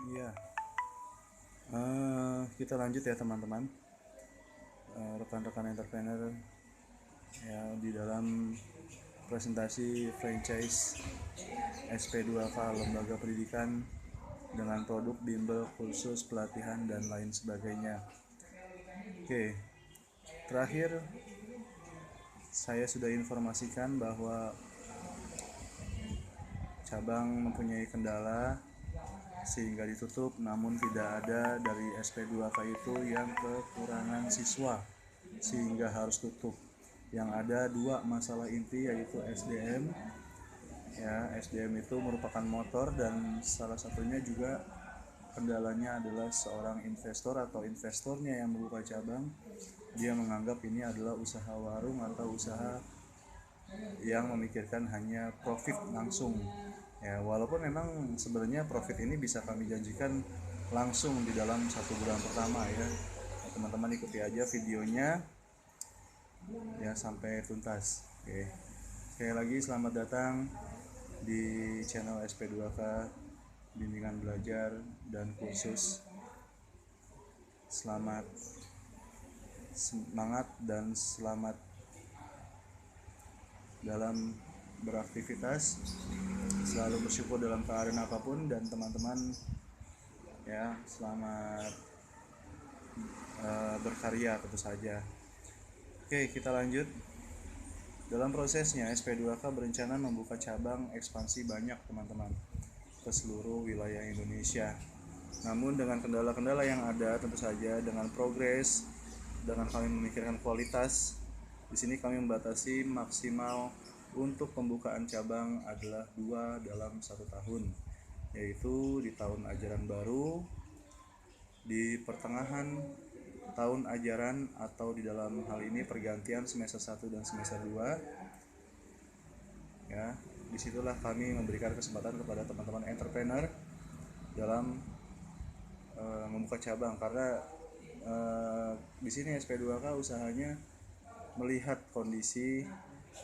Iya, kita lanjut ya teman-teman. Rekan-rekan entrepreneur ya di dalam presentasi franchise SP2K Lembaga Pendidikan dengan produk bimbel, kursus, pelatihan dan lain sebagainya. Oke, terakhir saya sudah informasikan bahwa cabang mempunyai kendala sehingga ditutup, namun tidak ada dari SP2K itu yang kekurangan siswa sehingga harus tutup. Yang ada dua masalah inti yaitu SDM. Ya, SDM itu merupakan motor dan salah satunya juga kendalanya adalah seorang investor atau investornya yang membuka cabang. Dia menganggap ini adalah usaha warung atau usaha yang memikirkan hanya profit langsung. Ya, walaupun memang sebenarnya profit ini bisa kami janjikan langsung di dalam 1 bulan pertama ya. Teman-teman ikuti aja videonya ya sampai tuntas. Oke. Sekali lagi selamat datang di channel SP2K Bimbingan Belajar dan Kursus. Selamat semangat dan selamat dalam beraktivitas, selalu bersyukur dalam keadaan apapun, dan teman-teman ya selamat berkarya tentu saja. Oke, kita lanjut. Dalam prosesnya SP2K berencana membuka cabang ekspansi banyak teman-teman ke seluruh wilayah Indonesia. Namun dengan kendala-kendala yang ada tentu saja dengan progres, dengan kami memikirkan kualitas, di sini kami membatasi maksimal untuk pembukaan cabang adalah 2 dalam 1 tahun, yaitu di tahun ajaran baru, di pertengahan tahun ajaran atau di dalam hal ini pergantian semester 1 dan semester 2. Ya, disitulah kami memberikan kesempatan kepada teman-teman entrepreneur dalam membuka cabang karena di sini SP2K usahanya melihat kondisi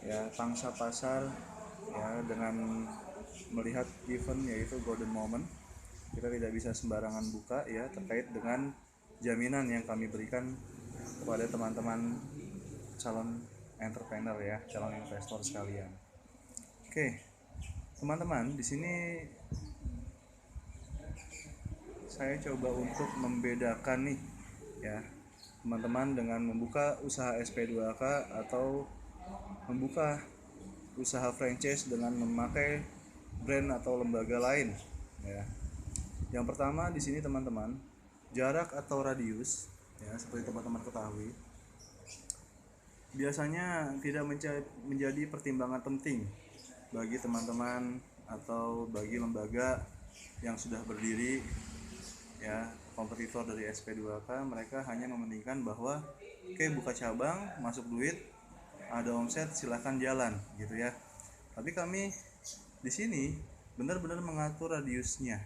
ya pangsa pasar ya dengan melihat event yaitu golden moment. Kita tidak bisa sembarangan buka ya terkait dengan jaminan yang kami berikan kepada teman-teman calon entrepreneur ya, calon investor sekalian. Oke, teman-teman, di sini saya coba untuk membedakan nih ya teman-teman dengan membuka usaha SP2K atau membuka usaha franchise dengan memakai brand atau lembaga lain ya. Yang pertama di sini teman-teman, jarak atau radius ya seperti teman-teman ketahui biasanya tidak menjadi pertimbangan penting bagi teman-teman atau bagi lembaga yang sudah berdiri ya, kompetitor dari SP2K. Mereka hanya mementingkan bahwa oke, buka cabang, masuk duit, ada omset, silahkan jalan gitu ya. Tapi kami di sini benar-benar mengatur radiusnya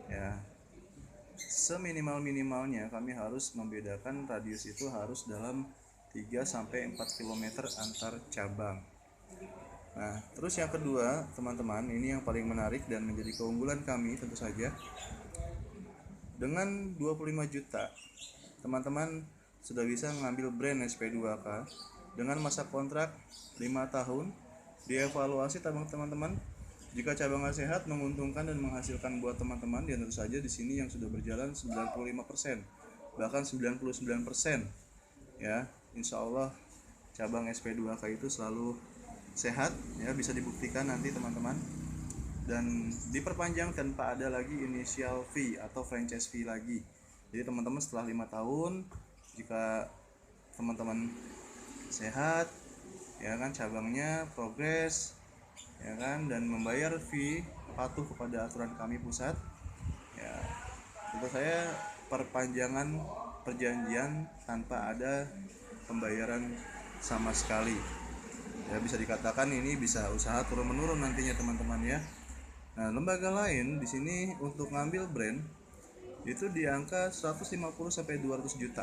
ya, seminimal-minimalnya kami harus membedakan radius itu harus dalam 3-4 km antar cabang. Nah, terus yang kedua, teman-teman, ini yang paling menarik dan menjadi keunggulan kami tentu saja. Dengan 25 juta, teman-teman sudah bisa mengambil brand SP2K dengan masa kontrak 5 tahun. Dievaluasi teman-teman, jika cabangnya sehat, menguntungkan dan menghasilkan buat teman-teman, dan tentu saja di sini yang sudah berjalan 95%, bahkan 99%. Ya, insya Allah cabang SP2K itu selalu sehat ya, bisa dibuktikan nanti teman-teman, dan diperpanjang tanpa ada lagi initial fee atau franchise fee lagi. Jadi teman-teman setelah 5 tahun jika teman-teman sehat ya kan, cabangnya progres ya kan, dan membayar fee, patuh kepada aturan kami pusat ya, tentu saya perpanjangan perjanjian tanpa ada pembayaran sama sekali ya. Bisa dikatakan ini bisa usaha turun menurun nantinya teman-teman ya. Nah, lembaga lain di sini untuk ngambil brand itu di angka 150-200 juta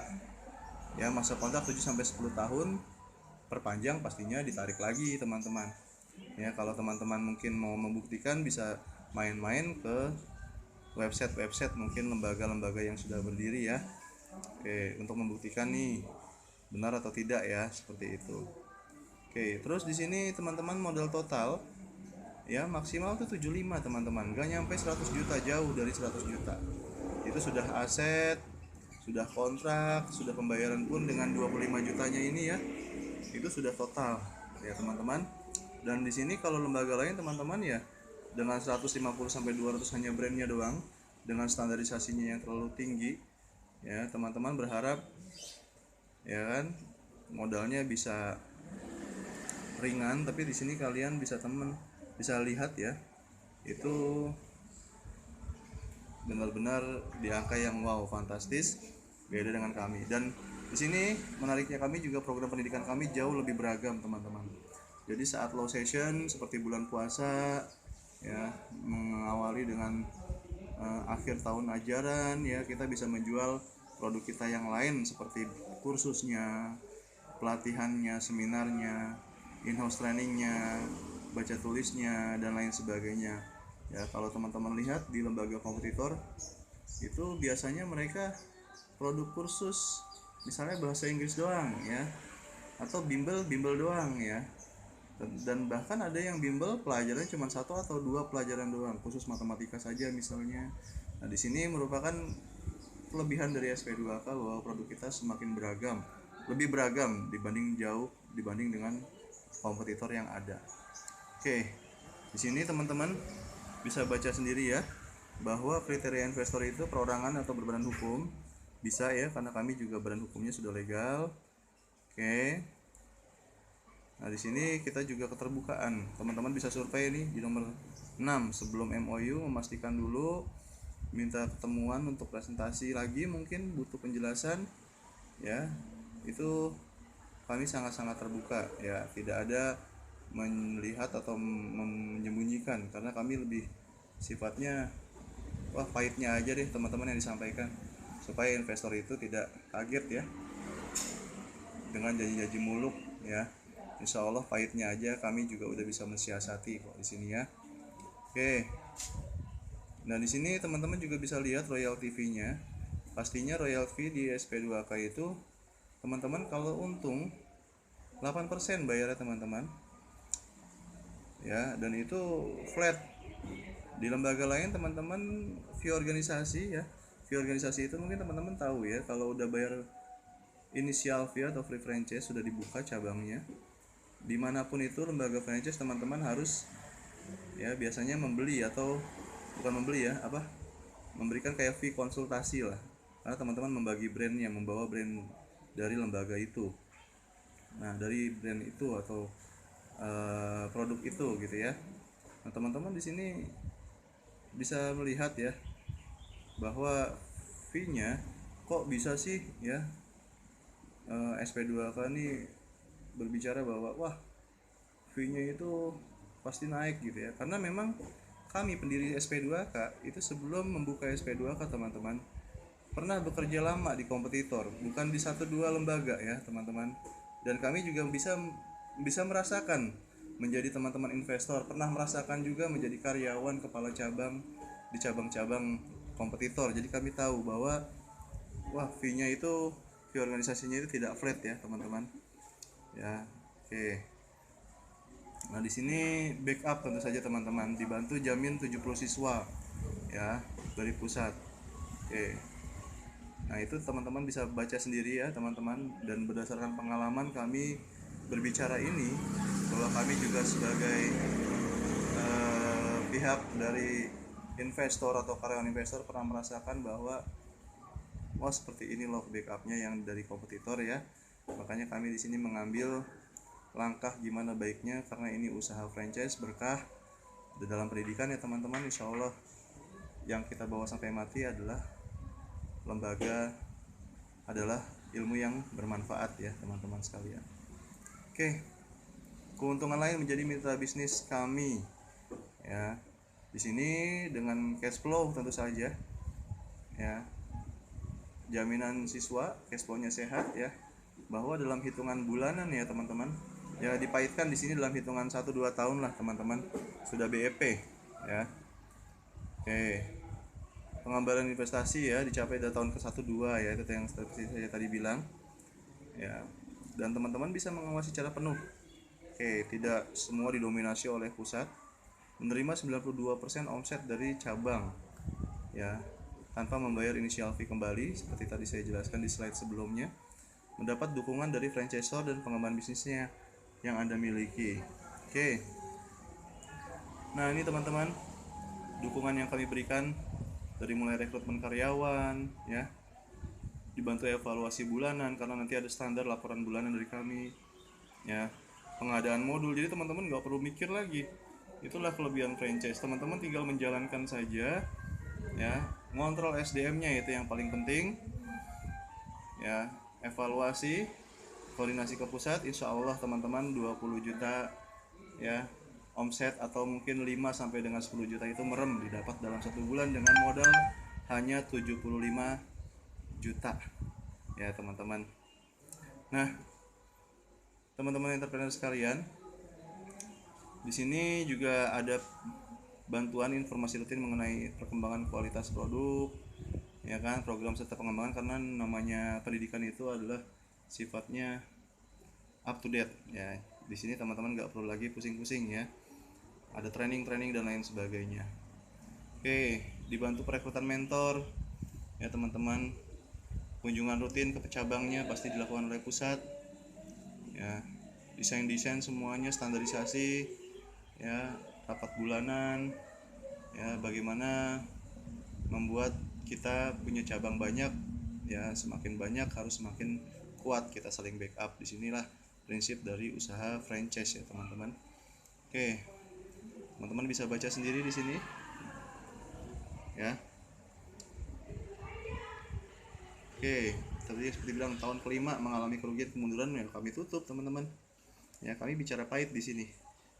ya, masa kontrak 7-10 tahun, perpanjang pastinya ditarik lagi teman-teman ya. Kalau teman-teman mungkin mau membuktikan bisa main-main ke website mungkin lembaga-lembaga yang sudah berdiri ya. Oke, untuk membuktikan nih benar atau tidak ya, seperti itu. Oke, terus di sini teman-teman modal total ya maksimal tuh 75 teman-teman, gak nyampe 100 juta, jauh dari 100 juta. Itu sudah aset, sudah kontrak, sudah pembayaran pun dengan 25 jutanya ini ya. Itu sudah total ya teman-teman. Dan di sini kalau lembaga lain teman-teman ya dengan 150 sampai 200 hanya brandnya doang, dengan standarisasinya yang terlalu tinggi ya, teman-teman berharap ya kan modalnya bisa ringan, tapi di sini kalian bisa lihat ya, itu benar-benar di angka yang wow, fantastis, beda dengan kami. Dan di sini menariknya, kami juga program pendidikan kami jauh lebih beragam teman-teman. Jadi saat low session seperti bulan puasa ya, mengawali dengan akhir tahun ajaran ya, kita bisa menjual produk kita yang lain seperti kursusnya, pelatihannya, seminarnya, in-house trainingnya, baca tulisnya, dan lain sebagainya ya. Kalau teman-teman lihat di lembaga kompetitor itu biasanya mereka produk kursus misalnya bahasa Inggris doang ya, atau bimbel doang ya, dan bahkan ada yang bimbel pelajarannya cuma 1 atau 2 pelajaran doang, khusus matematika saja misalnya. Nah di sini merupakan kelebihan dari SP2K bahwa produk kita semakin beragam, lebih beragam dibanding dengan kompetitor yang ada. Oke, di sini teman-teman bisa baca sendiri ya bahwa kriteria investor itu perorangan atau berbadan hukum, bisa ya, karena kami juga badan hukumnya sudah legal. Oke. Nah, di sini kita juga keterbukaan. Teman-teman bisa survei nih di nomor 6 sebelum MOU, memastikan dulu, minta ketemuan untuk presentasi lagi, mungkin butuh penjelasan ya. Itu kami sangat-sangat terbuka ya, tidak ada melihat atau menyembunyikan, karena kami lebih sifatnya wah pahitnya aja deh teman-teman yang disampaikan, supaya investor itu tidak kaget ya dengan janji-janji muluk ya. Insya Allah pahitnya aja kami juga udah bisa mensiasati kok di sini ya. Oke. Nah di sini teman-teman juga bisa lihat royalty fee-nya. Pastinya royalty di SP2K itu teman-teman kalau untung 8% bayarnya teman-teman. Ya, dan itu flat. Di lembaga lain teman-teman fee organisasi ya. Fee organisasi itu mungkin teman-teman tahu ya, kalau udah bayar inisial fee atau free franchise sudah dibuka cabangnya, dimanapun itu lembaga franchise teman-teman harus ya biasanya membeli, atau bukan membeli ya, memberikan kayak fee konsultasi lah, karena teman-teman membagi brandnya, membawa brand dari lembaga itu. Nah dari brand itu atau produk itu gitu ya. Nah teman-teman di sini bisa melihat ya bahwa fee-nya kok bisa sih ya, SP2K ini berbicara bahwa wah fee-nya itu pasti naik gitu ya, karena memang kami pendiri SP2K itu sebelum membuka SP2K teman-teman pernah bekerja lama di kompetitor, bukan di 1-2 lembaga ya teman-teman. Dan kami juga bisa merasakan menjadi teman-teman investor, pernah merasakan juga menjadi karyawan kepala cabang di cabang-cabang kompetitor. Jadi kami tahu bahwa wah fee-nya itu, fee organisasinya itu tidak flat ya teman-teman ya. Oke. Nah di sini backup tentu saja teman-teman, dibantu jamin 70 siswa ya dari pusat. Oke. Nah itu teman-teman bisa baca sendiri ya teman-teman, dan berdasarkan pengalaman kami berbicara ini, bahwa kami juga sebagai pihak dari investor atau karyawan investor pernah merasakan bahwa wah seperti ini loh backupnya yang dari kompetitor ya. Makanya kami di sini mengambil langkah gimana baiknya, karena ini usaha franchise berkah di dalam pendidikan ya teman-teman. Insya Allah yang kita bawa sampai mati adalah lembaga, adalah ilmu yang bermanfaat ya teman-teman sekalian. Oke, keuntungan lain menjadi mitra bisnis kami ya. Di sini dengan cash flow tentu saja ya, jaminan siswa cash flow-nya sehat ya, bahwa dalam hitungan bulanan ya teman-teman ya, dipahitkan di sini dalam hitungan 1-2 tahun lah teman-teman sudah BEP ya. Oke. pengambilan investasi ya dicapai dari tahun ke-1 2 ya, itu yang seperti saya tadi bilang ya. Dan teman-teman bisa mengawasi secara penuh. Oke, tidak semua didominasi oleh pusat. Menerima 92% omset dari cabang ya, tanpa membayar initial fee kembali seperti tadi saya jelaskan di slide sebelumnya. Mendapat dukungan dari franchisor dan pengembangan bisnisnya yang Anda miliki. Oke. Nah, ini teman-teman, dukungan yang kami berikan dari mulai rekrutmen karyawan ya, dibantu evaluasi bulanan karena nanti ada standar laporan bulanan dari kami ya, pengadaan modul. Jadi teman-teman nggak perlu mikir lagi. Itulah kelebihan franchise. Teman-teman tinggal menjalankan saja ya, ngontrol SDM-nya itu yang paling penting ya. Evaluasi, koordinasi ke pusat, insya Allah teman-teman 20 juta ya omset, atau mungkin 5 sampai dengan 10 juta itu merem didapat dalam 1 bulan dengan modal hanya 75 juta ya teman-teman. Nah, teman-teman entrepreneur sekalian, di sini juga ada bantuan informasi rutin mengenai perkembangan kualitas produk ya kan, program serta pengembangan, karena namanya pendidikan itu adalah sifatnya up to date ya. Di sini teman-teman nggak perlu lagi pusing-pusing ya, ada training dan lain sebagainya. Oke, dibantu perekrutan mentor ya teman-teman. Kunjungan rutin ke cabangnya pasti dilakukan oleh pusat ya. Desain semuanya standarisasi ya, rapat bulanan ya, bagaimana membuat kita punya cabang banyak ya. Semakin banyak harus semakin kuat kita saling backup. Disinilah prinsip dari usaha franchise ya teman-teman. Oke, teman-teman bisa baca sendiri di sini ya. Oke, tadi seperti bilang tahun kelima mengalami kerugian kemunduran ya, kami tutup teman-teman ya. Kami bicara pahit di sini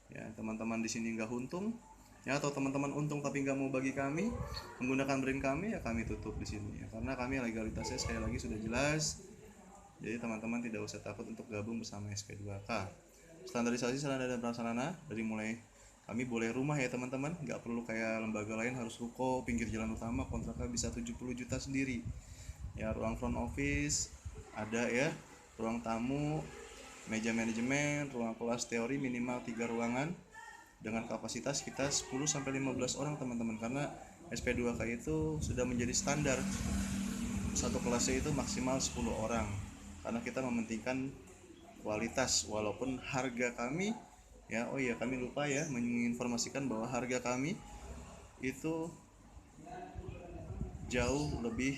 ya. Teman-teman di sini nggak untung ya, atau teman-teman untung tapi nggak mau bagi kami menggunakan brand kami ya, kami tutup di sini ya, karena kami legalitasnya sekali lagi sudah jelas. Jadi teman-teman tidak usah takut untuk gabung bersama SP2K. Standarisasi sarana dan prasarana dari mulai kami boleh rumah ya teman-teman, nggak perlu kayak lembaga lain harus ruko pinggir jalan utama, kontraknya bisa 70 juta sendiri ya. Ruang front office ada ya, ruang tamu, meja manajemen, ruang kelas teori minimal 3 ruangan dengan kapasitas kita 10 sampai 15 orang teman-teman, karena SP2K itu sudah menjadi standar satu kelasnya itu maksimal 10 orang, karena kita mementingkan kualitas walaupun harga kami ya. Oh iya, kami lupa ya menginformasikan bahwa harga kami itu jauh lebih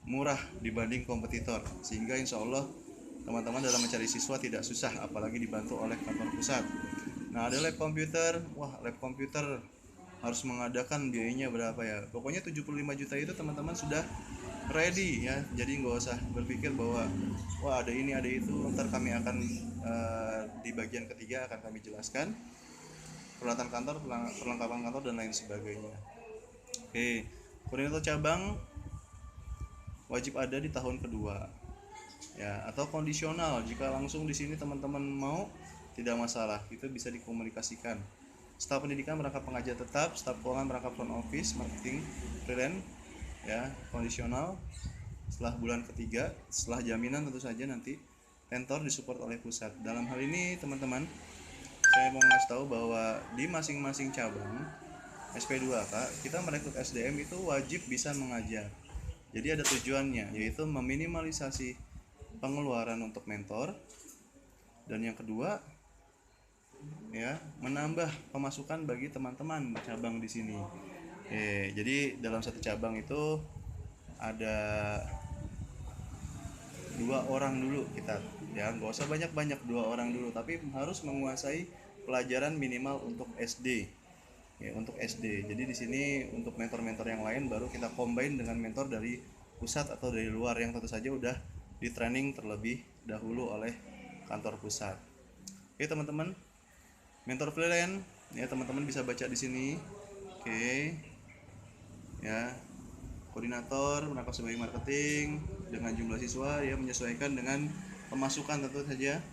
murah dibanding kompetitor, sehingga insya Allah teman-teman dalam mencari siswa tidak susah, apalagi dibantu oleh kantor pusat. Nah, ada lab komputer. Wah, lab komputer harus mengadakan biayanya berapa ya, pokoknya 75 juta itu teman-teman sudah ready ya. Jadi nggak usah berpikir bahwa wah ada ini ada itu, ntar kami akan di bagian ketiga akan kami jelaskan peralatan kantor, perlengkapan kantor dan lain sebagainya. Oke, koordinator cabang wajib ada di tahun kedua ya, atau kondisional jika langsung di sini teman-teman mau, tidak masalah, itu bisa dikomunikasikan. Staf pendidikan merangkap pengajar tetap, staf keuangan merangkap front office, marketing, freelance ya, kondisional setelah bulan ketiga, setelah jaminan tentu saja nanti mentor disupport oleh pusat. Dalam hal ini teman-teman, saya mau ngasih tahu bahwa di masing-masing cabang SP2K kita merekrut SDM itu wajib bisa mengajar. Jadi ada tujuannya, yaitu meminimalisasi pengeluaran untuk mentor, dan yang kedua ya, menambah pemasukan bagi teman-teman cabang di sini. Jadi dalam satu cabang itu ada 2 orang dulu kita ya, nggak usah banyak-banyak, 2 orang dulu, tapi harus menguasai pelajaran minimal untuk SD ya, untuk SD. Jadi di sini untuk mentor-mentor yang lain baru kita combine dengan mentor dari pusat atau dari luar yang tentu saja udah di training terlebih dahulu oleh kantor pusat. Oke teman-teman, mentor freelance ya teman-teman bisa baca di sini. Oke ya, koordinator menangkap sebagai marketing dengan jumlah siswa ya, menyesuaikan dengan pemasukan tentu saja.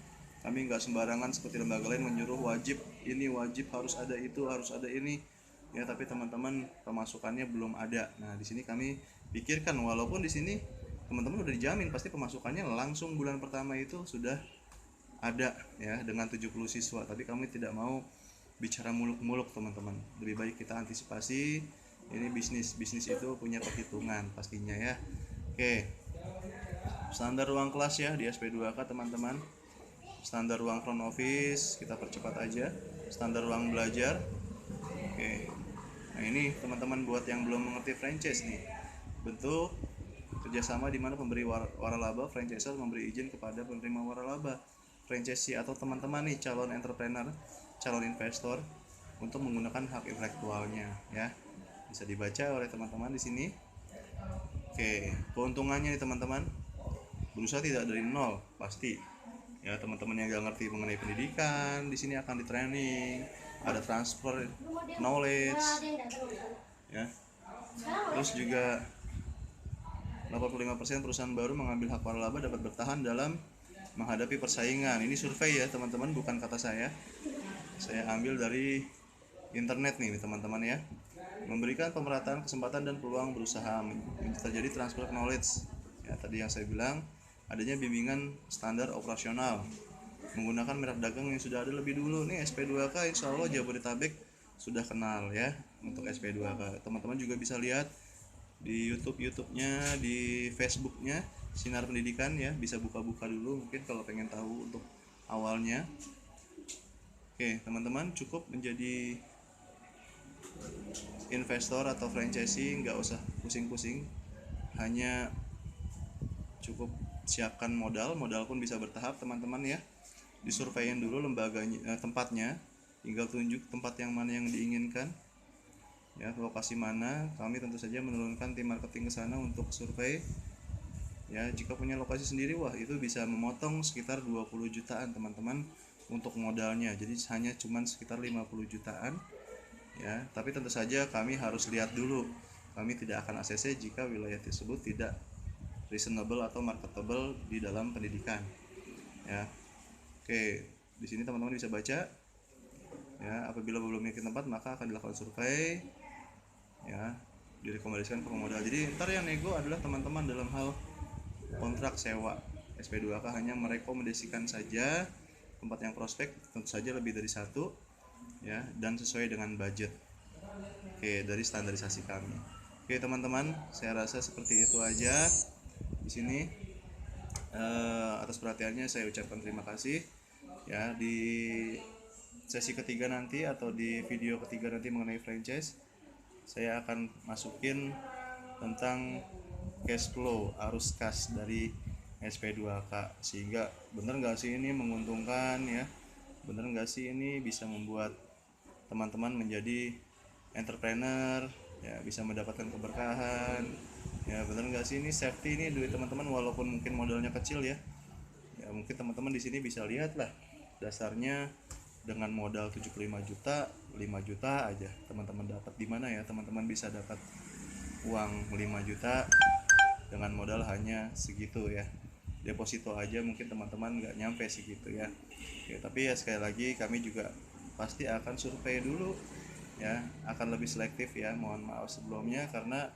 Kami nggak sembarangan seperti lembaga lain menyuruh wajib ini, wajib harus ada itu, harus ada ini. ya, tapi teman-teman pemasukannya belum ada. Nah, di sini kami pikirkan, walaupun di sini teman-teman udah dijamin pasti pemasukannya langsung bulan pertama itu sudah ada ya dengan 70 siswa, tapi kami tidak mau bicara muluk-muluk teman-teman. Lebih baik kita antisipasi. Ini bisnis itu punya perhitungan pastinya ya. Oke, standar ruang kelas ya di SP2K teman-teman. Standar ruang front office kita percepat aja. Standar ruang belajar. Oke, nah ini teman-teman buat yang belum mengerti franchise nih, bentuk kerjasama di mana pemberi waralaba franchisor memberi izin kepada penerima waralaba franchisee atau teman-teman nih calon entrepreneur, calon investor untuk menggunakan hak intelektualnya ya. Bisa dibaca oleh teman-teman di sini. Oke, keuntungannya nih teman-teman, berusaha tidak dari nol pasti. Ya, teman-teman yang gak ngerti mengenai pendidikan, di sini akan di training, ada transfer knowledge ya. Terus juga 85% perusahaan baru mengambil hak waralaba dapat bertahan dalam menghadapi persaingan. Ini survei ya teman-teman, bukan kata saya ambil dari internet nih teman-teman ya. Memberikan pemerataan kesempatan dan peluang berusaha, terjadi transfer knowledge ya, tadi yang saya bilang, adanya bimbingan standar operasional, menggunakan merek dagang yang sudah ada lebih dulu nih. SP2K insya Allah Jabodetabek sudah kenal ya untuk SP2K. Teman-teman juga bisa lihat di YouTube-nya, di Facebook-nya Sinar Pendidikan ya, bisa buka-buka dulu mungkin kalau pengen tahu untuk awalnya. Oke teman-teman, cukup menjadi investor atau franchisee, nggak usah pusing-pusing, hanya cukup siapkan modal pun bisa bertahap teman-teman ya. Disurveiin dulu lembaganya, tempatnya, tinggal tunjuk tempat yang mana yang diinginkan ya, lokasi mana. Kami tentu saja menurunkan tim marketing ke sana untuk survei ya. Jika punya lokasi sendiri, wah itu bisa memotong sekitar 20 jutaan teman-teman untuk modalnya, jadi hanya cuman sekitar 50 jutaan ya. Tapi tentu saja kami harus lihat dulu, kami tidak akan ACC jika wilayah tersebut tidak reasonable atau marketable di dalam pendidikan ya. Oke, di sini teman-teman bisa baca ya, apabila belum memiliki tempat maka akan dilakukan survei ya, direkomendasikan ke pemodal. Jadi ntar yang nego adalah teman-teman dalam hal kontrak sewa. SP2K hanya merekomendasikan saja tempat yang prospek, tentu saja lebih dari satu ya, dan sesuai dengan budget. Oke, dari standarisasi kami. Oke teman-teman, saya rasa seperti itu aja di sini. Atas perhatiannya saya ucapkan terima kasih ya. Di sesi ketiga nanti atau di video ketiga nanti mengenai franchise, saya akan masukin tentang cash flow, arus kas dari SP2K, sehingga bener nggak sih ini menguntungkan ya, bener nggak sih ini bisa membuat teman-teman menjadi entrepreneur ya, bisa mendapatkan keberkahan ya, bener nggak sih ini safety ini duit teman-teman, walaupun mungkin modalnya kecil ya. Ya mungkin teman-teman di sini bisa lihat lah, dasarnya dengan modal 75 juta, 5 juta aja teman-teman dapat. Di mana ya teman-teman bisa dapat uang 5 juta dengan modal hanya segitu ya. Deposito aja mungkin teman-teman nggak nyampe segitu ya. Ya tapi ya sekali lagi kami juga pasti akan survei dulu ya, akan lebih selektif ya, mohon maaf sebelumnya karena